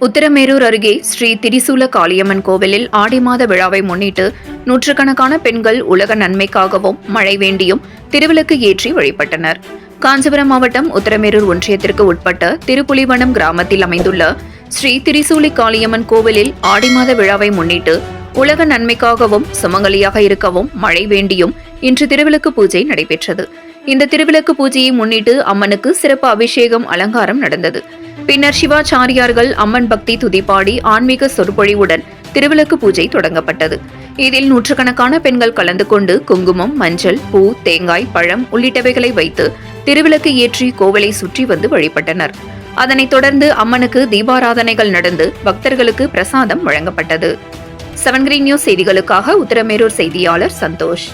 உத்திரமேரூர் அருகே ஸ்ரீ திரிசூல காளியம்மன் கோவிலில் ஆடி மாத விழாவை முன்னிட்டு நூற்றுக்கணக்கான பெண்கள் உலக நன்மைக்காகவும் மழை வேண்டியும் திருவிளக்கு ஏற்றி வழிபட்டனர். காஞ்சிபுரம் மாவட்டம் உத்திரமேரூர் ஒன்றியத்திற்கு உட்பட்ட திருப்புலிவனம் கிராமத்தில் அமைந்துள்ள ஸ்ரீ திரிசூலி காளியம்மன் கோவிலில் ஆடி மாத விழாவை முன்னிட்டு உலக நன்மைக்காகவும் சுமங்கலியாக இருக்கவும் மழை வேண்டியும் இன்று திருவிளக்கு பூஜை நடைபெற்றது. இந்த திருவிளக்கு பூஜையை முன்னிட்டு அம்மனுக்கு சிறப்பு அபிஷேகம் அலங்காரம் நடந்தது. பின்னர் சிவாச்சாரியார்கள் அம்மன் பக்தி துதிப்பாடி ஆன்மீக சொற்பொழிவுடன் திருவிளக்கு பூஜை தொடங்கப்பட்டது. இதில் நூற்றுக்கணக்கான பெண்கள் கலந்து கொண்டு குங்குமம், மஞ்சள், பூ, தேங்காய், பழம் உள்ளிட்டவைகளை வைத்து திருவிளக்கு ஏற்றி கோவிலை சுற்றி வந்து வழிபட்டனர். அதனைத் தொடர்ந்து அம்மனுக்கு தீபாராதனைகள் நடந்து பக்தர்களுக்கு பிரசாதம் வழங்கப்பட்டது. 7 Green News செய்திகளுக்காக உத்திரமேரூர் செய்தியாளர் சந்தோஷ்.